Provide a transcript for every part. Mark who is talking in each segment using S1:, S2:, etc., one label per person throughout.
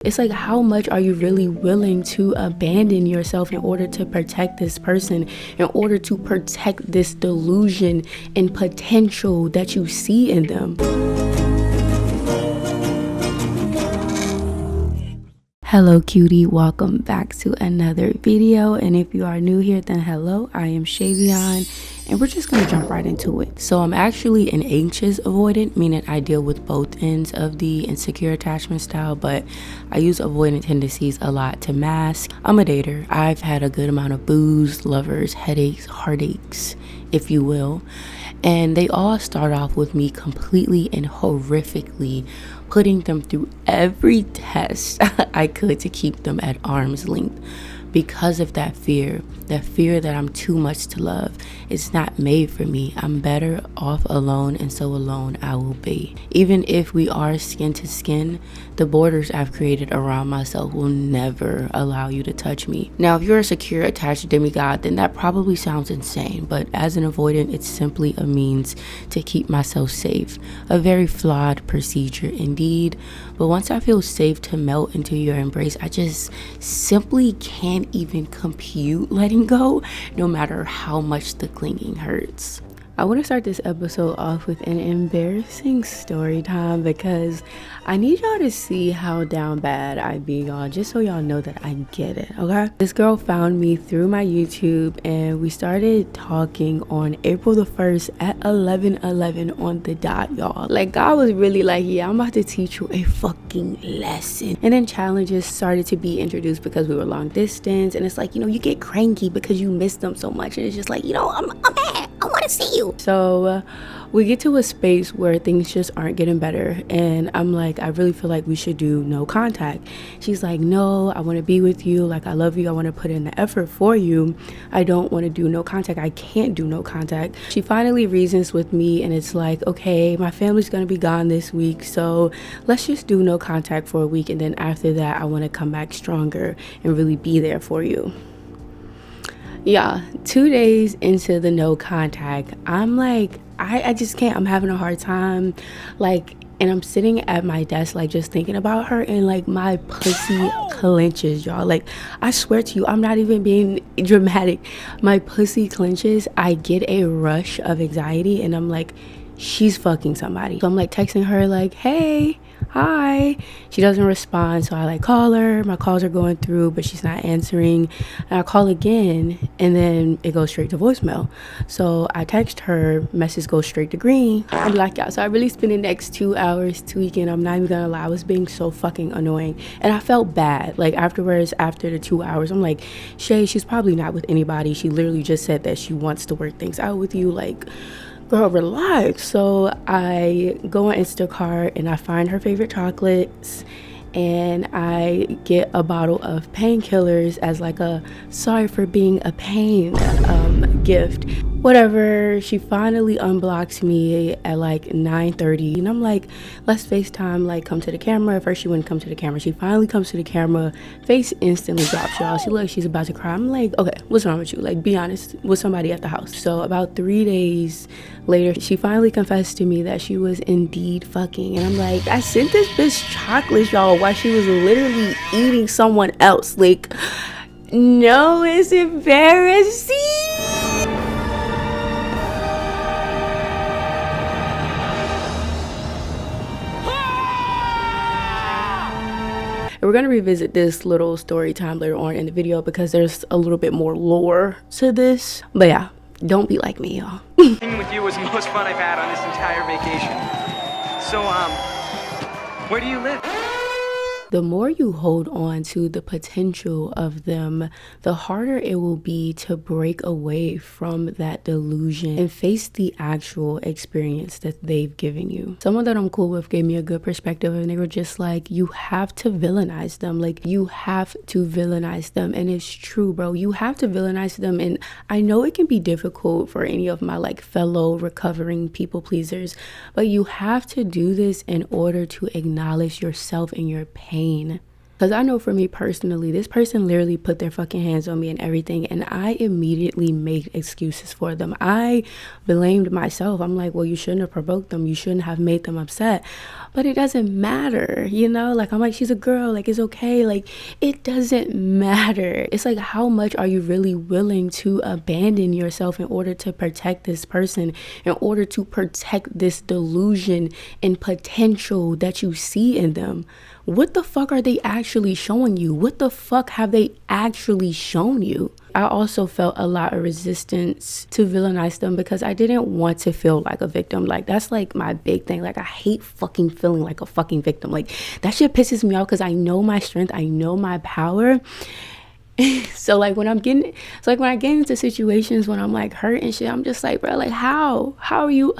S1: It's like, how much are you really willing to abandon yourself in order to protect this person, in order to protect this delusion and potential that you see in them? Hello cutie, welcome back to another video, and if you are new here, then hello, I am Shae, and we're just gonna jump right into it. So I'm actually an anxious avoidant, meaning I deal with both ends of the insecure attachment style, but I use avoidant tendencies a lot to mask. I'm a dater. I've had a good amount of booze, lovers, headaches, heartaches, if you will, and they all start off with me completely and horrifically putting them through every test I could to keep them at arm's length because of that fear that I'm too much to love. It's not made for me. I'm better off alone, and so alone I will be. Even if we are skin to skin, the borders I've created around myself will never allow you to touch me. Now, if you're a secure attached demigod, then that probably sounds insane, but as an avoidant, it's simply a means to keep myself safe. A very flawed procedure indeed, but once I feel safe to melt into your embrace, I just simply can't even compute letting go, no matter how much the clinging hurts. I want to start this episode off with an embarrassing story time because I need y'all to see how down bad I be, y'all, just so y'all know that I get it, okay? This girl found me through my YouTube and we started talking on April the 1st at 11:11 on the dot, y'all. Like, God was really like, yeah, I'm about to teach you a fucking lesson. And then challenges started to be introduced because we were long distance, and it's like, you get cranky because you miss them so much, and it's just like, I'm mad. I want to see you. So we get to a space where things just aren't getting better, and I'm like, I really feel like we should do no contact. She's like, no, I want to be with you. Like, I love you. I want to put in the effort for you. I don't want to do no contact. I can't do no contact. She finally reasons with me, and it's like, okay, my family's going to be gone this week, so let's just do no contact for a week, and then after that, I want to come back stronger and really be there for you. Yeah, 2 days into the no contact, I'm like, I just can't. I'm having a hard time, like, and I'm sitting at my desk, like, just thinking about her, and like my pussy clenches, y'all. Like, I swear to you, I'm not even being dramatic. My pussy clenches. I get a rush of anxiety, and I'm like, she's fucking somebody. So I'm like texting her like, hey, hi. She doesn't respond, so I like call her. My calls are going through, but she's not answering, and I call again, and then it goes straight to voicemail. So I text her, message goes straight to green. I'm blackout. So I really spent the next 2 hours tweaking. I'm not even gonna lie, I was being so fucking annoying, and I felt bad. Like, afterwards, after the 2 hours, I'm like, Shae, she's probably not with anybody. She literally just said that she wants to work things out with you. Like, girl, relax. So I go on Instacart and I find her favorite chocolates, and I get a bottle of painkillers as like a sorry for being a pain gift. Whatever. She finally unblocks me at like 9:30, and I'm like, let's FaceTime, like, come to the camera. At first she wouldn't come to the camera. She finally comes to the camera. Face instantly drops, y'all. She looks like she's about to cry. I'm like, okay, what's wrong with you? Like, be honest, was somebody at the house? So about 3 days later, she finally confessed to me that she was indeed fucking, and I'm like, I sent this bitch chocolates, y'all, while she was literally eating someone else. Like, no, it's embarrassing. And we're going to revisit this little story time later on in the video because there's a little bit more lore to this. But yeah, don't be like me, y'all.
S2: Being with you was the most fun I've had on this entire vacation. So, where do you live?
S1: The more you hold on to the potential of them, the harder it will be to break away from that delusion and face the actual experience that they've given you. Someone that I'm cool with gave me a good perspective, and they were just like, you have to villainize them. Like, you have to villainize them. And it's true, bro. You have to villainize them. And I know it can be difficult for any of my like fellow recovering people pleasers, but you have to do this in order to acknowledge yourself and your pain. Because I know for me personally, this person literally put their fucking hands on me and everything, and I immediately made excuses for them. I blamed myself. I'm like, well, you shouldn't have provoked them. You shouldn't have made them upset. But it doesn't matter, you know? Like, I'm like, she's a girl. Like, it's okay. Like, it doesn't matter. It's like, how much are you really willing to abandon yourself in order to protect this person, in order to protect this delusion and potential that you see in them? What the fuck are they actually showing you? What the fuck have they actually shown you? I also felt a lot of resistance to villainize them because I didn't want to feel like a victim. Like, that's like my big thing. Like, I hate fucking feeling like a fucking victim. Like, that shit pisses me off because I know my strength, I know my power. So like when I get into situations when I'm like hurt and shit, I'm just like, bro, like how are you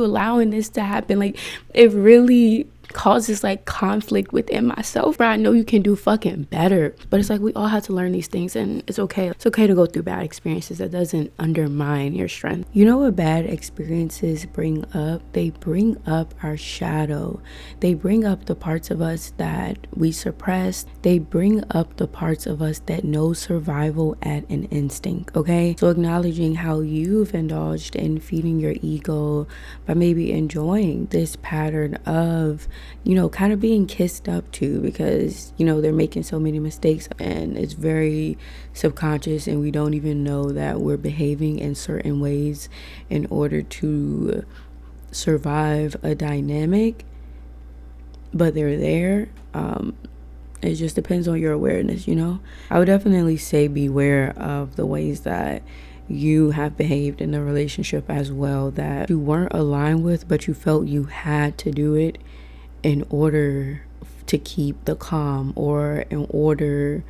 S1: allowing this to happen? Like, it really causes like conflict within myself. Bro, I know you can do fucking better, but it's like we all have to learn these things, and it's okay to go through bad experiences. That doesn't undermine your strength. You know what bad experiences bring up? They bring up our shadow. They bring up the parts of us that we suppressed. They bring up the parts of us that know survival at an instinct. Okay, so acknowledging how you've indulged in feeding your ego by maybe enjoying this pattern of, you know, kind of being kissed up to, because, you know, they're making so many mistakes and it's very subconscious and we don't even know that we're behaving in certain ways in order to survive a dynamic, but they're there. It just depends on your awareness, you know? I would definitely say beware of the ways that you have behaved in a relationship as well that you weren't aligned with, but you felt you had to do it in order to keep the calm or in order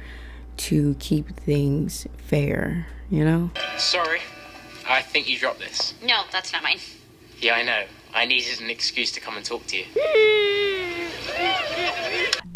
S1: to keep things fair, you know?
S3: Sorry, I think you dropped this.
S4: No, that's not mine.
S3: Yeah, I know. I needed an excuse to come and talk to you.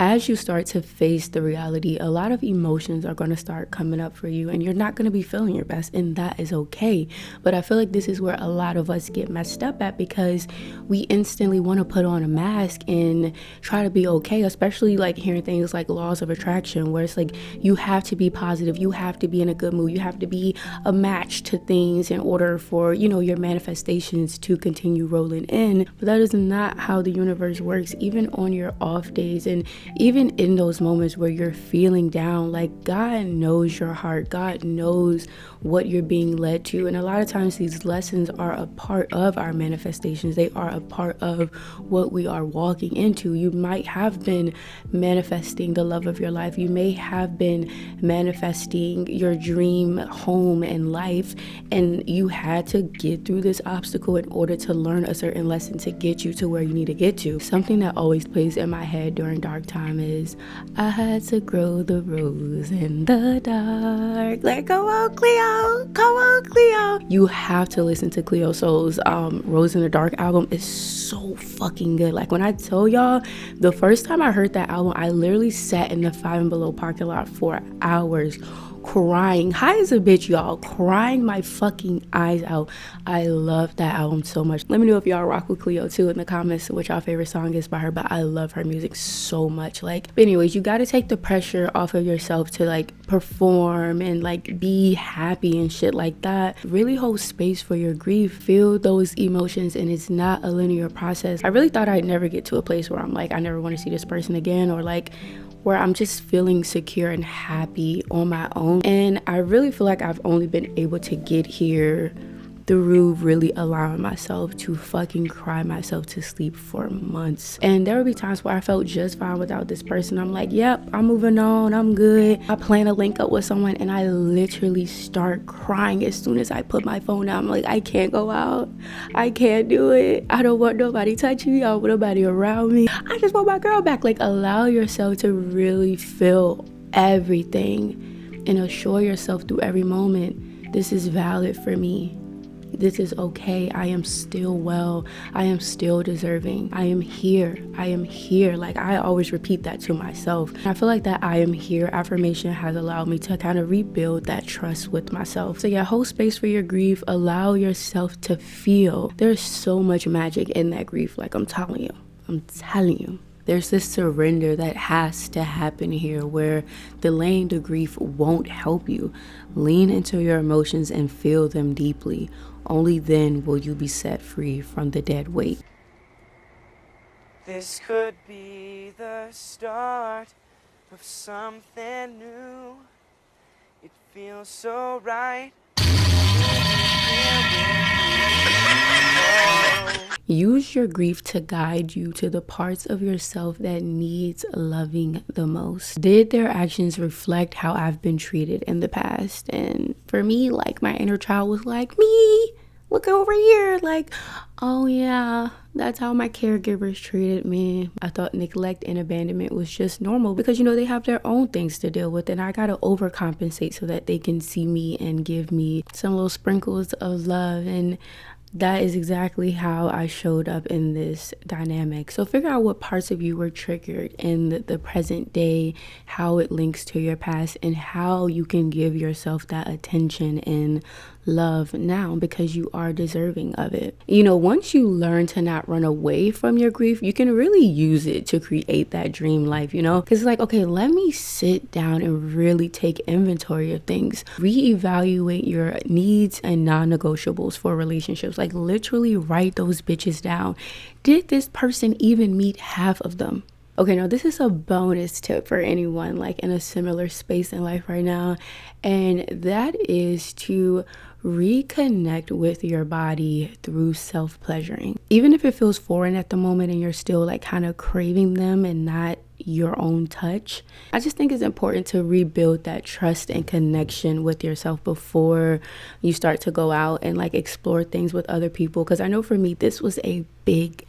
S1: As you start to face the reality, a lot of emotions are going to start coming up for you and you're not going to be feeling your best, and that is okay. But I feel like this is where a lot of us get messed up at, because we instantly want to put on a mask and try to be okay, especially like hearing things like laws of attraction, where it's like you have to be positive, you have to be in a good mood, you have to be a match to things in order for, you know, your manifestations to continue rolling in. But that is not how the universe works. Even on your off days and even in those moments where you're feeling down, like, God knows your heart, God knows what you're being led to. And a lot of times these lessons are a part of our manifestations. They are a part of what we are walking into. You might have been manifesting the love of your life. You may have been manifesting your dream home and life, and you had to get through this obstacle in order to learn a certain lesson to get you to where you need to get to. Something that always plays in my head during dark time is, I had to grow the rose in the dark. Like, come on, Cleo, come on, Cleo. You have to listen to Cleo Soul's Rose in the Dark album. Is so fucking good. Like, when I tell y'all, the first time I heard that album, I literally sat in the Five and Below parking lot for hours crying, high as a bitch, y'all, crying my fucking eyes out. I love that album so much. Let me know if y'all rock with Cleo too in the comments, what y'all favorite song is by her, but I love her music so much. Like, but anyways, you got to take the pressure off of yourself to like perform and like be happy and shit like that. Really hold space for your grief, feel those emotions, and it's not a linear process. I really thought I'd never get to a place where I'm like, I never want to see this person again, or like where I'm just feeling secure and happy on my own. And I really feel like I've only been able to get here through really allowing myself to fucking cry myself to sleep for months. And there would be times where I felt just fine without this person. I'm like, yep, I'm moving on, I'm good. I plan to link up with someone, and I literally start crying as soon as I put my phone down. I'm like, I can't go out, I can't do it, I don't want nobody touching me, I don't want nobody around me, I just want my girl back. Like, allow yourself to really feel everything and assure yourself through every moment, this is valid for me. This is okay. I am still well. I am still deserving. I am here. I am here. Like, I always repeat that to myself. I feel like that I am here affirmation has allowed me to kind of rebuild that trust with myself. So yeah, hold space for your grief. Allow yourself to feel. There's so much magic in that grief. Like, I'm telling you. There's this surrender that has to happen here where delaying the grief won't help you. Lean into your emotions and feel them deeply. Only then will you be set free from the dead weight.
S2: This could be the start of something new. It feels so right.
S1: Use your grief to guide you to the parts of yourself that needs loving the most. Did their actions reflect how I've been treated in the past? And for me, like, my inner child was like, me, look over here. Like, oh yeah, that's how my caregivers treated me. I thought neglect and abandonment was just normal because, you know, they have their own things to deal with, and I gotta overcompensate so that they can see me and give me some little sprinkles of love. And that is exactly how I showed up in this dynamic. So figure out what parts of you were triggered in the present day, how it links to your past, and how you can give yourself that attention and love now, because you are deserving of it. You know, once you learn to not run away from your grief, you can really use it to create that dream life, you know? Because it's like, okay, let me sit down and really take inventory of things. Reevaluate your needs and non-negotiables for relationships. Like, literally write those bitches down. Did this person even meet half of them? Okay, now this is a bonus tip for anyone like in a similar space in life right now, and that is to reconnect with your body through self-pleasuring. Even if it feels foreign at the moment and you're still like kind of craving them and not your own touch, I just think it's important to rebuild that trust and connection with yourself before you start to go out and like explore things with other people. Because I know for me, this was a big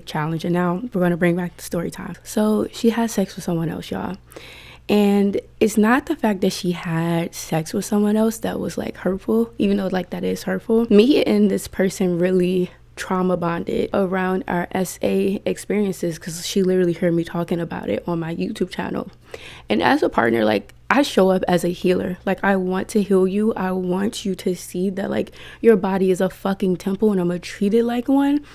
S1: challenge. And now we're going to bring back the story time. So she had sex with someone else, y'all. And it's not the fact that she had sex with someone else that was like hurtful, even though like that is hurtful. Me and this person really trauma bonded around our SA experiences, because she literally heard me talking about it on my YouTube channel. And as a partner, like, I show up as a healer. Like, I want to heal you. I want you to see that like your body is a fucking temple and I'm gonna treat it like one.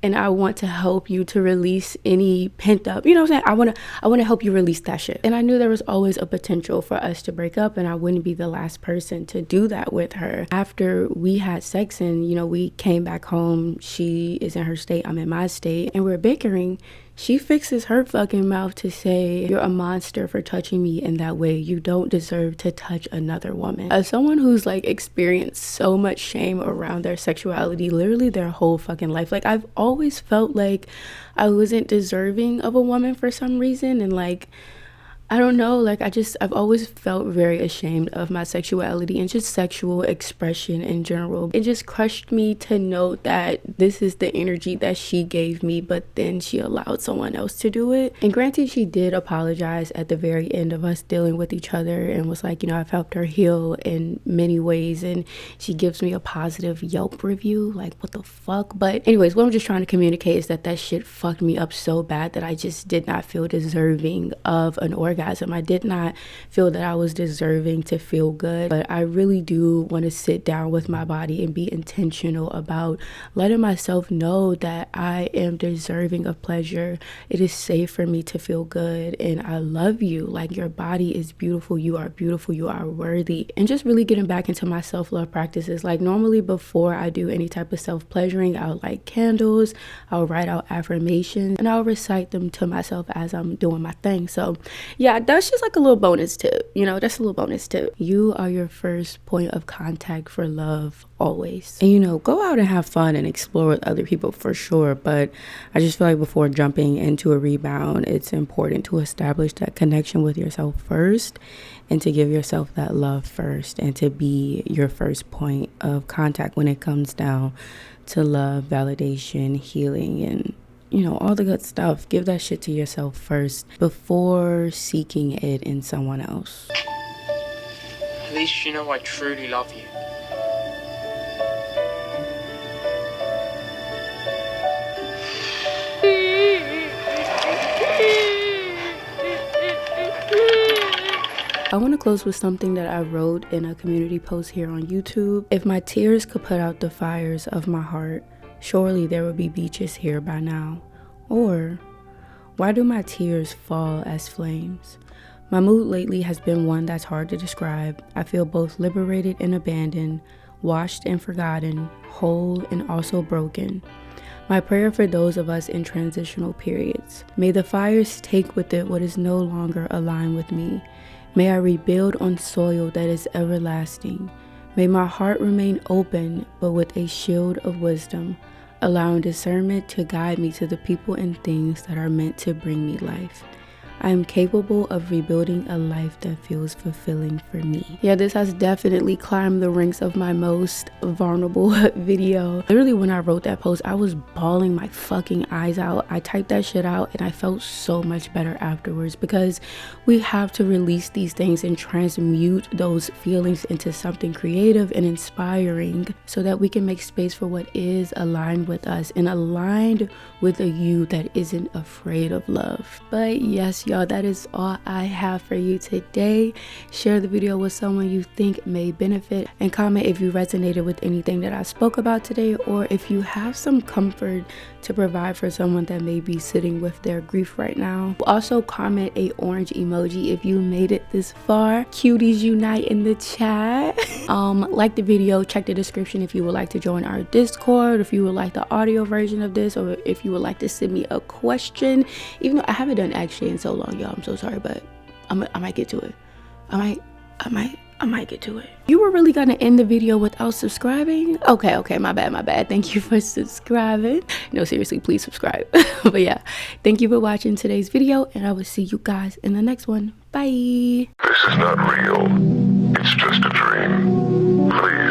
S1: And I want to help you to release any pent up, you know what I'm saying? I want to help you release that shit. And I knew there was always a potential for us to break up, and I wouldn't be the last person to do that with her. After we had sex and, you know, we came back home, she is in her state, I'm in my state, and we're bickering. She fixes her fucking mouth to say, you're a monster for touching me in that way. You don't deserve to touch another woman. As someone who's like experienced so much shame around their sexuality, literally their whole fucking life, like I've always felt like I wasn't deserving of a woman for some reason. And like, I don't know, like I've always felt very ashamed of my sexuality and just sexual expression in general. It just crushed me to note that this is the energy that she gave me, but then she allowed someone else to do it. And granted, she did apologize at the very end of us dealing with each other and was like, you know, I've helped her heal in many ways, and she gives me a positive Yelp review. Like, what the fuck? But anyways, what I'm just trying to communicate is that shit fucked me up so bad that I just did not feel deserving of an orgasm. I did not feel that I was deserving to feel good, but I really do want to sit down with my body and be intentional about letting myself know that I am deserving of pleasure. It is safe for me to feel good, and I love you. Like, your body is beautiful. You are beautiful. You are worthy. And just really getting back into my self-love practices. Like, normally before I do any type of self-pleasuring, I'll light candles, I'll write out affirmations, and I'll recite them to myself as I'm doing my thing. So yeah, that's just like a little bonus tip, you know, that's a little bonus tip. You are your first point of contact for love always. And, you know, go out and have fun and explore with other people for sure. But I just feel like before jumping into a rebound, it's important to establish that connection with yourself first, and to give yourself that love first, and to be your first point of contact when it comes down to love, validation, healing, and, you know, all the good stuff. Give that shit to yourself first before seeking it in someone else.
S3: At least you know I truly love you.
S1: I want to close with something that I wrote in a community post here on YouTube. If my tears could put out the fires of my heart, surely there would be beaches here by now. Or Why do my tears fall as flames? My mood lately has been one that's hard to describe. I feel both liberated and abandoned, washed and forgotten, whole and also broken. My prayer for those of us in transitional periods. May the fires take with it what is no longer aligned with me. May I rebuild on soil that is everlasting. May my heart remain open, but with a shield of wisdom, allowing discernment to guide me to the people and things that are meant to bring me life. I am capable of rebuilding a life that feels fulfilling for me. Yeah, this has definitely climbed the ranks of my most vulnerable video. Literally, when I wrote that post, I was bawling my fucking eyes out. I typed that shit out and I felt so much better afterwards, because we have to release these things and transmute those feelings into something creative and inspiring so that we can make space for what is aligned with us and aligned with a you that isn't afraid of love. But yes, y'all, that is all I have for you today. Share the video with someone you think may benefit, and comment if you resonated with anything that I spoke about today, or if you have some comfort to provide for someone that may be sitting with their grief right now. Also comment a orange emoji if you made it this far. Cuties unite in the chat. Like the video, check the description if you would like to join our Discord, if you would like the audio version of this, or if you would like to send me a question. Even though I haven't done actually in so long, y'all, I'm so sorry, but I might get to it. I might get to it. You were really gonna end the video without subscribing? Okay, my bad. Thank you for subscribing. No, seriously, please subscribe. But yeah, thank you for watching today's video, and I will see you guys in the next one. Bye.
S4: This is not real. It's just a dream. Please.